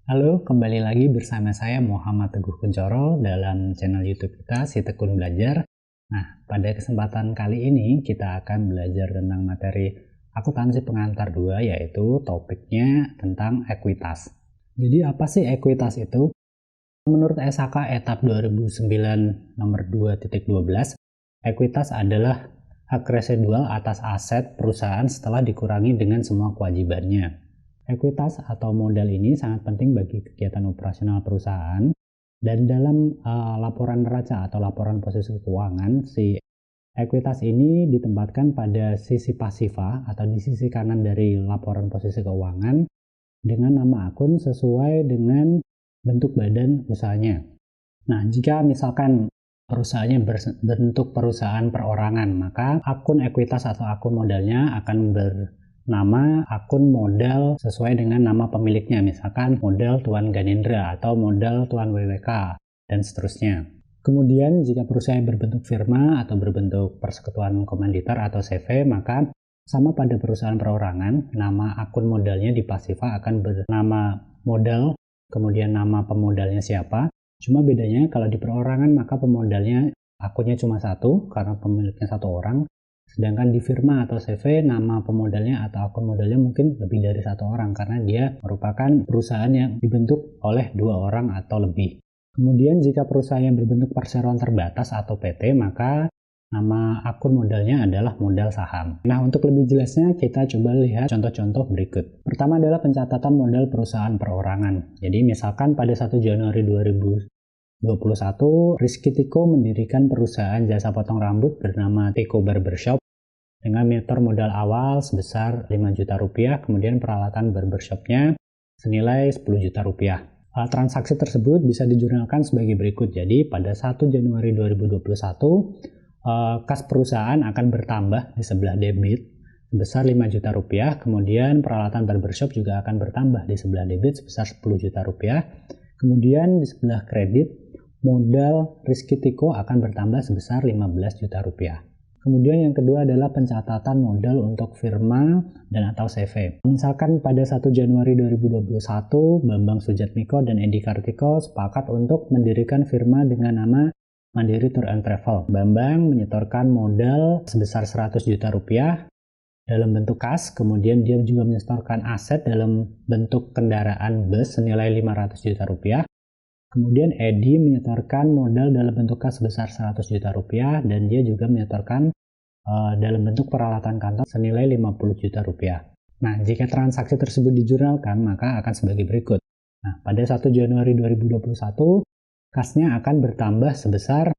Halo, kembali lagi bersama saya Muhammad Teguh Kuncoro dalam channel YouTube kita Si Tekun Belajar. Nah, pada kesempatan kali ini kita akan belajar tentang materi akuntansi pengantar 2, yaitu topiknya tentang ekuitas. Jadi apa sih ekuitas itu? Menurut SHK etap 2009 nomor 2.12, ekuitas adalah hak residual atas aset perusahaan setelah dikurangi dengan semua kewajibannya. Ekuitas atau modal ini sangat penting bagi kegiatan operasional perusahaan, dan dalam laporan neraca atau laporan posisi keuangan, si ekuitas ini ditempatkan pada sisi pasifa atau di sisi kanan dari laporan posisi keuangan dengan nama akun sesuai dengan bentuk badan usahanya. Nah, jika misalkan perusahaannya berbentuk perusahaan perorangan, maka akun ekuitas atau akun modalnya akan bernama akun modal sesuai dengan nama pemiliknya, misalkan modal Tuan Ganindra atau modal Tuan WWK, dan seterusnya. Kemudian jika perusahaan berbentuk firma atau berbentuk persekutuan komanditer atau CV, maka sama pada perusahaan perorangan, nama akun modalnya di pasifa akan bernama modal, kemudian nama pemodalnya siapa. Cuma bedanya kalau di perorangan maka pemodalnya akunnya cuma satu karena pemiliknya satu orang. Sedangkan di firma atau CV, nama pemodalnya atau akun modalnya mungkin lebih dari satu orang karena dia merupakan perusahaan yang dibentuk oleh 2 orang atau lebih. Kemudian jika perusahaan yang berbentuk perseroan terbatas atau PT, maka nama akun modalnya adalah modal saham. Nah, untuk lebih jelasnya kita coba lihat contoh-contoh berikut. Pertama adalah pencatatan modal perusahaan perorangan. Jadi misalkan pada 1 Januari 2021, Rizky Tiko mendirikan perusahaan jasa potong rambut bernama Tiko Barbershop dengan nyetor modal awal sebesar 5 juta rupiah, kemudian peralatan barbershopnya senilai 10 juta rupiah. Transaksi tersebut bisa dijurnalkan sebagai berikut. Jadi pada 1 Januari 2021, kas perusahaan akan bertambah di sebelah debit sebesar 5 juta rupiah, kemudian peralatan barbershop juga akan bertambah di sebelah debit sebesar 10 juta rupiah, kemudian di sebelah kredit modal Rizky Tiko akan bertambah sebesar 15 juta rupiah. Kemudian yang kedua adalah pencatatan modal untuk firma dan atau CV. Misalkan pada 1 Januari 2021, Bambang Sujatmiko dan Edi Kartiko sepakat untuk mendirikan firma dengan nama Mandiri Tour and Travel. Bambang menyetorkan modal sebesar 100 juta rupiah dalam bentuk kas, kemudian dia juga menyetorkan aset dalam bentuk kendaraan bus senilai 500 juta rupiah. Kemudian Edi menyetorkan modal dalam bentuk kas sebesar 100 juta rupiah dan dia juga menyetorkan dalam bentuk peralatan kantor senilai 50 juta rupiah. Nah, jika transaksi tersebut dijurnalkan, maka akan sebagai berikut. Nah, pada 1 Januari 2021, kasnya akan bertambah sebesar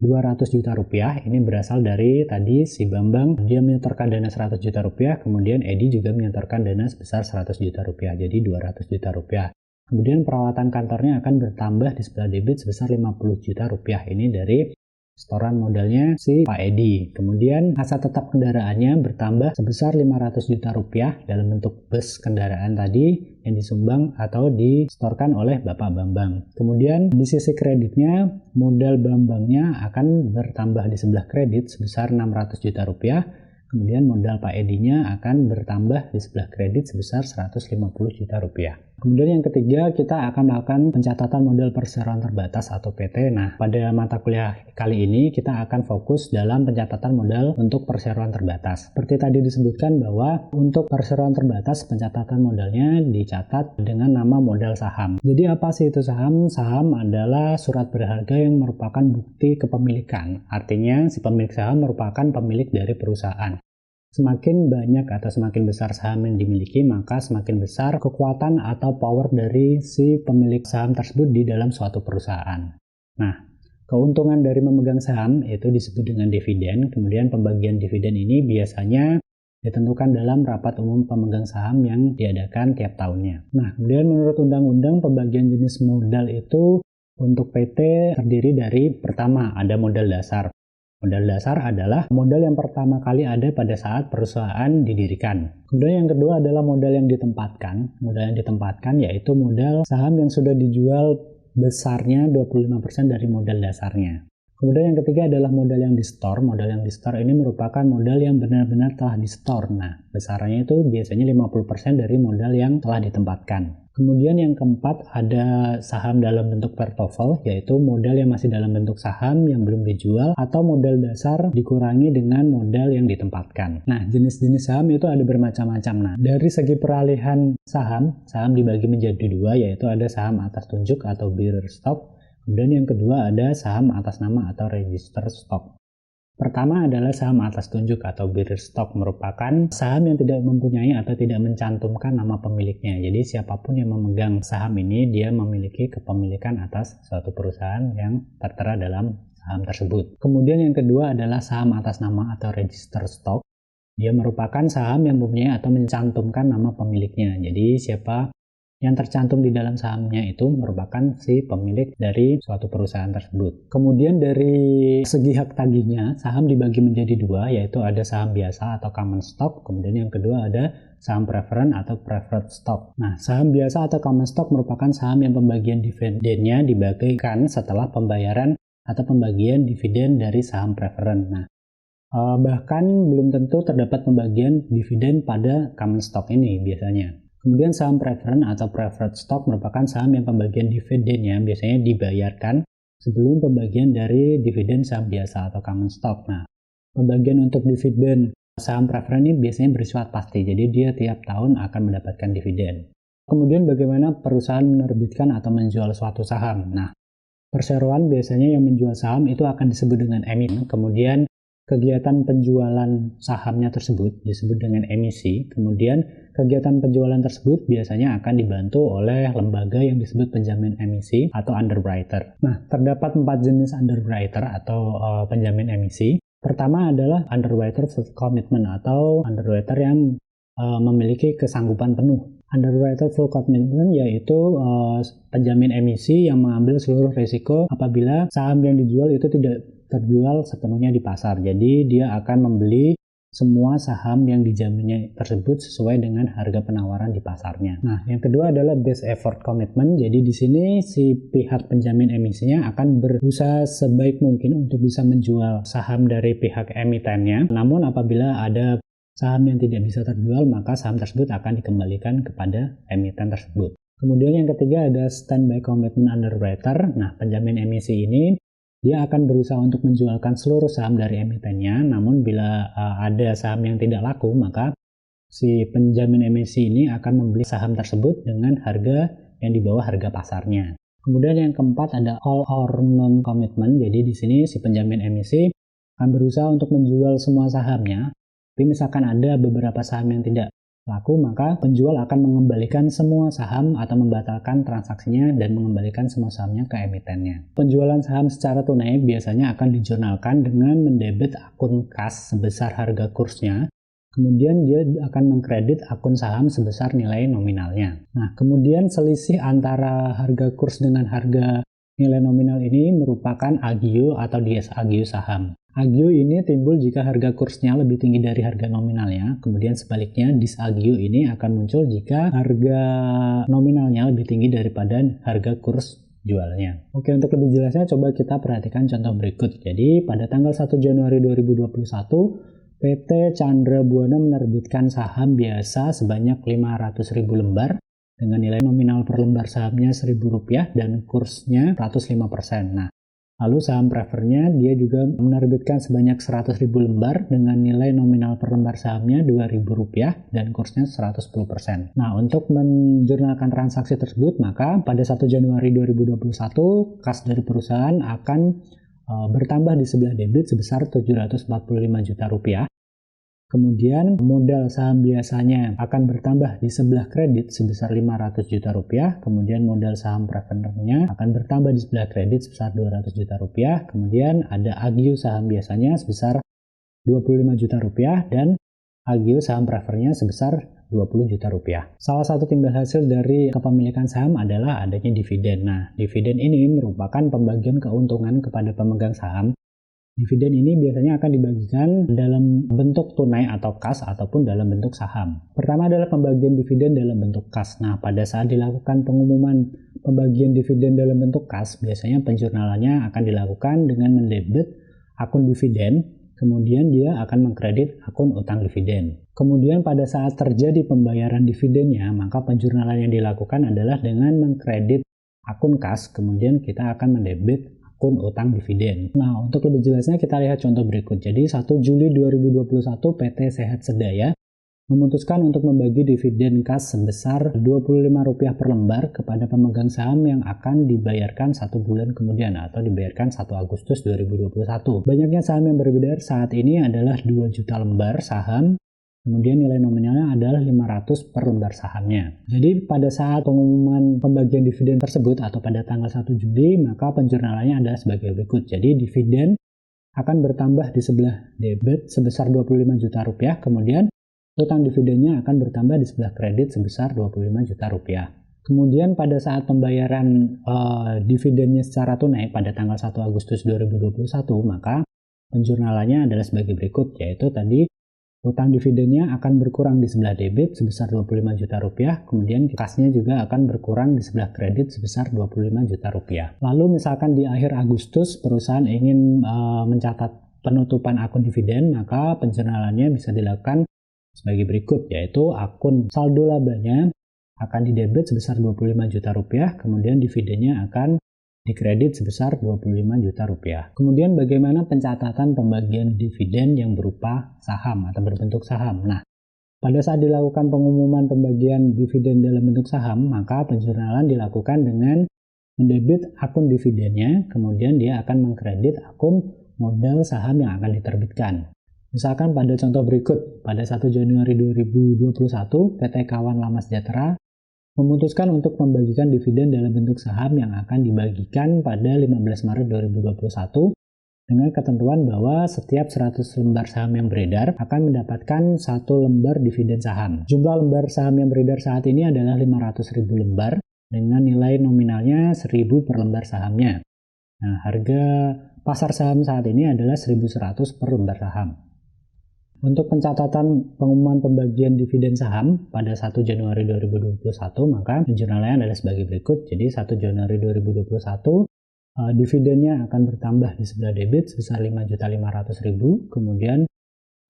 200 juta rupiah. Ini berasal dari tadi si Bambang, dia menyetorkan dana 100 juta rupiah, kemudian Edi juga menyetorkan dana sebesar 100 juta rupiah, jadi 200 juta rupiah. Kemudian peralatan kantornya akan bertambah di sebelah debit sebesar 50 juta rupiah. Ini dari setoran modalnya si Pak Edi. Kemudian aset tetap kendaraannya bertambah sebesar 500 juta rupiah dalam bentuk bus kendaraan tadi yang disumbang atau disetorkan oleh Bapak Bambang. Kemudian di sisi kreditnya, modal Bambangnya akan bertambah di sebelah kredit sebesar 600 juta rupiah. Kemudian modal Pak Edinya akan bertambah di sebelah kredit sebesar 150 juta rupiah. Kemudian yang ketiga, kita akan melakukan pencatatan modal perseroan terbatas atau PT. Nah, pada mata kuliah kali ini kita akan fokus dalam pencatatan modal untuk perseroan terbatas. Seperti tadi disebutkan bahwa untuk perseroan terbatas pencatatan modalnya dicatat dengan nama modal saham. Jadi apa sih itu saham? Saham adalah surat berharga yang merupakan bukti kepemilikan. Artinya si pemilik saham merupakan pemilik dari perusahaan. Semakin banyak atau semakin besar saham yang dimiliki, maka semakin besar kekuatan atau power dari si pemilik saham tersebut di dalam suatu perusahaan. Nah, keuntungan dari memegang saham itu disebut dengan dividen. Kemudian pembagian dividen ini biasanya ditentukan dalam rapat umum pemegang saham yang diadakan tiap tahunnya. Nah, kemudian menurut undang-undang pembagian jenis modal itu untuk PT terdiri dari pertama ada modal dasar. Modal dasar adalah modal yang pertama kali ada pada saat perusahaan didirikan. Kemudian yang kedua adalah modal yang ditempatkan. Modal yang ditempatkan yaitu modal saham yang sudah dijual besarnya 25% dari modal dasarnya. Kemudian yang ketiga adalah modal yang di-store. Modal yang di-store ini merupakan modal yang benar-benar telah di-store. Nah, besarannya itu biasanya 50% dari modal yang telah ditempatkan. Kemudian yang keempat ada saham dalam bentuk portofolio, yaitu modal yang masih dalam bentuk saham yang belum dijual atau modal dasar dikurangi dengan modal yang ditempatkan. Nah, jenis-jenis saham itu ada bermacam-macam. Nah, dari segi peralihan saham dibagi menjadi dua, yaitu ada saham atas tunjuk atau bearer stock. Kemudian yang kedua ada saham atas nama atau register stock. Pertama adalah saham atas tunjuk atau bearer stock, merupakan saham yang tidak mempunyai atau tidak mencantumkan nama pemiliknya. Jadi siapapun yang memegang saham ini, dia memiliki kepemilikan atas suatu perusahaan yang tertera dalam saham tersebut. Kemudian yang kedua adalah saham atas nama atau register stock. Dia merupakan saham yang mempunyai atau mencantumkan nama pemiliknya. Jadi siapa yang tercantum di dalam sahamnya itu merupakan si pemilik dari suatu perusahaan tersebut. Kemudian dari segi hak tagihnya, saham dibagi menjadi dua, yaitu ada saham biasa atau common stock, kemudian yang kedua ada saham preference atau preferred stock. Nah, saham biasa atau common stock merupakan saham yang pembagian dividennya dibagikan setelah pembayaran atau pembagian dividen dari saham preference. Nah, bahkan belum tentu terdapat pembagian dividen pada common stock ini biasanya. Kemudian saham preference atau preferred stock merupakan saham yang pembagian dividennya biasanya dibayarkan sebelum pembagian dari dividen saham biasa atau common stock. Nah, pembagian untuk dividen saham preference ini biasanya bersifat pasti, jadi dia tiap tahun akan mendapatkan dividen. Kemudian bagaimana perusahaan menerbitkan atau menjual suatu saham? Nah, perseroan biasanya yang menjual saham itu akan disebut dengan emiten, kemudian kegiatan penjualan sahamnya tersebut disebut dengan emisi, kemudian kegiatan penjualan tersebut biasanya akan dibantu oleh lembaga yang disebut penjamin emisi atau underwriter. Nah, terdapat 4 jenis underwriter atau penjamin emisi. Pertama adalah underwriter full commitment atau underwriter yang memiliki kesanggupan penuh. Underwriter full commitment yaitu penjamin emisi yang mengambil seluruh risiko apabila saham yang dijual itu tidak terjual sepenuhnya di pasar. Jadi dia akan membeli semua saham yang dijaminnya tersebut sesuai dengan harga penawaran di pasarnya. Nah, yang kedua adalah best effort commitment. Jadi di sini si pihak penjamin emisinya akan berusaha sebaik mungkin untuk bisa menjual saham dari pihak emitennya. Namun apabila ada saham yang tidak bisa terjual, maka saham tersebut akan dikembalikan kepada emiten tersebut. Kemudian yang ketiga ada standby commitment underwriter. Nah, penjamin emisi ini dia akan berusaha untuk menjualkan seluruh saham dari emitennya, namun bila ada saham yang tidak laku, maka si penjamin emisi ini akan membeli saham tersebut dengan harga yang di bawah harga pasarnya. Kemudian yang keempat ada all or none commitment. Jadi di sini si penjamin emisi akan berusaha untuk menjual semua sahamnya. Tapi misalkan ada beberapa saham yang tidak laku, maka penjual akan mengembalikan semua saham atau membatalkan transaksinya dan mengembalikan semua sahamnya ke emitennya. Penjualan saham secara tunai biasanya akan dijurnalkan dengan mendebit akun kas sebesar harga kursnya, kemudian dia akan mengkredit akun saham sebesar nilai nominalnya. Nah, kemudian selisih antara harga kurs dengan harga nilai nominal ini merupakan agio atau disagio saham. Agio ini timbul jika harga kursnya lebih tinggi dari harga nominalnya, kemudian sebaliknya disagio ini akan muncul jika harga nominalnya lebih tinggi daripada harga kurs jualnya. Oke, untuk lebih jelasnya coba kita perhatikan contoh berikut. Jadi pada tanggal 1 Januari 2021, PT Chandra Buana menerbitkan saham biasa sebanyak 500.000 lembar dengan nilai nominal per lembar sahamnya Rp1.000 dan kursnya 105%. Nah, lalu saham prefernya dia juga menerbitkan sebanyak 100.000 lembar dengan nilai nominal per lembar sahamnya Rp2.000 dan kursnya 110%. Nah, untuk menjurnalkan transaksi tersebut, maka pada 1 Januari 2021, kas dari perusahaan akan bertambah di sebelah debit sebesar Rp745 juta. Kemudian modal saham biasanya akan bertambah di sebelah kredit sebesar Rp500 juta. Kemudian modal saham preferennya akan bertambah di sebelah kredit sebesar Rp200 juta. Kemudian ada agio saham biasanya sebesar Rp25 juta dan agio saham prefernya sebesar Rp20 juta. Salah satu timbal hasil dari kepemilikan saham adalah adanya dividen. Nah, dividen ini merupakan pembagian keuntungan kepada pemegang saham. Dividen ini biasanya akan dibagikan dalam bentuk tunai atau kas ataupun dalam bentuk saham. Pertama adalah pembagian dividen dalam bentuk kas. Nah, pada saat dilakukan pengumuman pembagian dividen dalam bentuk kas, biasanya penjurnalannya akan dilakukan dengan mendebit akun dividen kemudian dia akan mengkredit akun utang dividen. Kemudian pada saat terjadi pembayaran dividennya, maka penjurnalan yang dilakukan adalah dengan mengkredit akun kas, kemudian kita akan mendebit akun utang dividen. Nah, untuk lebih jelasnya kita lihat contoh berikut. Jadi 1 Juli 2021 PT Sehat Sedaya memutuskan untuk membagi dividen kas sebesar Rp25 per lembar kepada pemegang saham yang akan dibayarkan 1 bulan kemudian atau dibayarkan 1 Agustus 2021. Banyaknya saham yang beredar saat ini adalah 2 juta lembar saham, kemudian nilai nominalnya adalah 500 per lembar sahamnya. Jadi pada saat pengumuman pembagian dividen tersebut atau pada tanggal 1 Juli, maka penjurnalannya adalah sebagai berikut. Jadi dividen akan bertambah di sebelah debit sebesar Rp25 juta, kemudian utang dividennya akan bertambah di sebelah kredit sebesar Rp25 juta. Kemudian pada saat pembayaran dividennya secara tunai pada tanggal 1 Agustus 2021, maka penjurnalannya adalah sebagai berikut, yaitu tadi utang dividennya akan berkurang di sebelah debit sebesar Rp25 juta, kemudian kasnya juga akan berkurang di sebelah kredit sebesar Rp25 juta. Lalu misalkan di akhir Agustus perusahaan ingin mencatat penutupan akun dividen, maka penjurnalannya bisa dilakukan sebagai berikut, yaitu akun saldo labanya akan didebit sebesar Rp25 juta, kemudian dividennya akan dikredit sebesar Rp25 juta. Kemudian bagaimana pencatatan pembagian dividen yang berupa saham atau berbentuk saham? Nah, pada saat dilakukan pengumuman pembagian dividen dalam bentuk saham, maka penjurnalan dilakukan dengan mendebit akun dividennya, kemudian dia akan mengkredit akun modal saham yang akan diterbitkan. Misalkan pada contoh berikut, pada 1 Januari 2021, PT Kawan Lama Sejahtera memutuskan untuk membagikan dividen dalam bentuk saham yang akan dibagikan pada 15 Maret 2021 dengan ketentuan bahwa setiap 100 lembar saham yang beredar akan mendapatkan 1 lembar dividen saham. Jumlah lembar saham yang beredar saat ini adalah 500.000 lembar dengan nilai nominalnya 1.000 per lembar sahamnya. Nah, harga pasar saham saat ini adalah 1.100 per lembar saham. Untuk pencatatan pengumuman pembagian dividen saham pada 1 Januari 2021, maka penjurnalannya adalah sebagai berikut. Jadi 1 Januari 2021, dividennya akan bertambah di sebelah debit sebesar Rp5.500.000, kemudian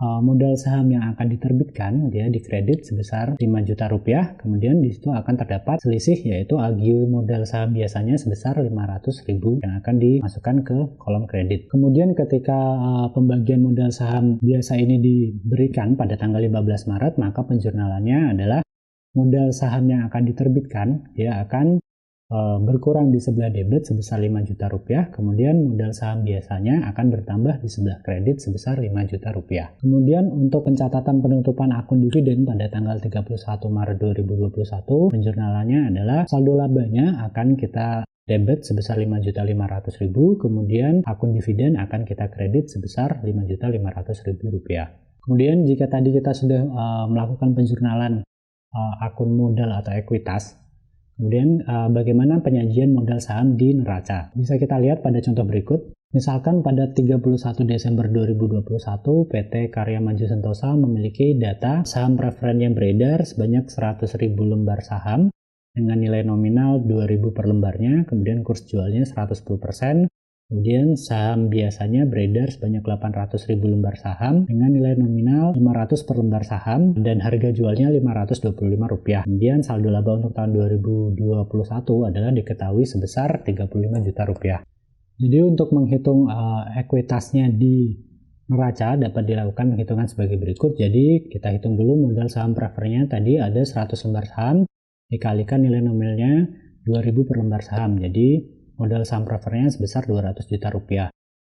modal saham yang akan diterbitkan dia dikredit sebesar Rp5 juta, kemudian di situ akan terdapat selisih, yaitu agio modal saham biasanya sebesar Rp500.000 yang akan dimasukkan ke kolom kredit. Kemudian ketika pembagian modal saham biasa ini diberikan pada tanggal 15 Maret, maka penjurnalannya adalah modal saham yang akan diterbitkan dia akan berkurang di sebelah debit sebesar Rp5 juta, kemudian modal saham biasanya akan bertambah di sebelah kredit sebesar Rp5 juta. Kemudian untuk pencatatan penutupan akun dividen pada tanggal 31 Maret 2021, penjurnalannya adalah saldo labanya akan kita debit sebesar Rp5.500.000, kemudian akun dividen akan kita kredit sebesar Rp5.500.000. Kemudian jika tadi kita sudah melakukan penjurnalan akun modal atau ekuitas, kemudian bagaimana penyajian modal saham di neraca? Bisa kita lihat pada contoh berikut. Misalkan pada 31 Desember 2021, PT Karya Maju Sentosa memiliki data saham preferen yang beredar sebanyak 100.000 lembar saham dengan nilai nominal 2.000 per lembarnya, kemudian kurs jualnya 110%. Kemudian saham biasanya beredar sebanyak 800.000 lembar saham dengan nilai nominal 500 per lembar saham dan harga jualnya Rp525. Kemudian saldo laba untuk tahun 2021 adalah diketahui sebesar Rp35 juta. Jadi untuk menghitung ekuitasnya di neraca dapat dilakukan penghitungan sebagai berikut. Jadi kita hitung dulu modal saham prefernya tadi ada 100 lembar saham dikalikan nilai nominalnya 2.000 per lembar saham. Jadi modal saham prefernya sebesar Rp200 juta.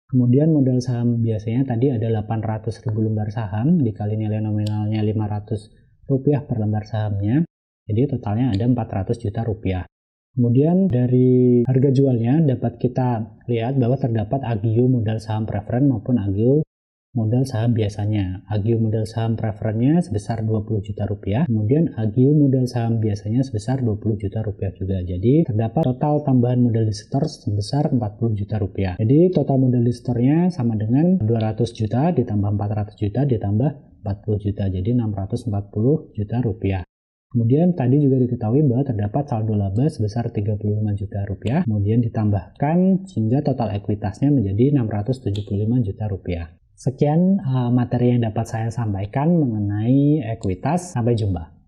Kemudian modal saham biasanya tadi ada 800.000 lembar saham dikali nilai nominalnya Rp500 per lembar sahamnya. Jadi totalnya ada Rp400 juta. Kemudian dari harga jualnya dapat kita lihat bahwa terdapat agio modal saham preferen maupun agio modal saham biasanya. Agio modal saham preferennya sebesar Rp20 juta, kemudian agio modal saham biasanya sebesar Rp20 juta juga. Jadi terdapat total tambahan modal di store sebesar Rp40 juta. Jadi total modal di store-nya sama dengan 200 juta ditambah 400 juta ditambah 40 juta, jadi Rp640 juta. Kemudian tadi juga diketahui bahwa terdapat saldo laba sebesar Rp35 juta, kemudian ditambahkan sehingga total ekuitasnya menjadi Rp675 juta. Sekian materi yang dapat saya sampaikan mengenai ekuitas. Sampai jumpa.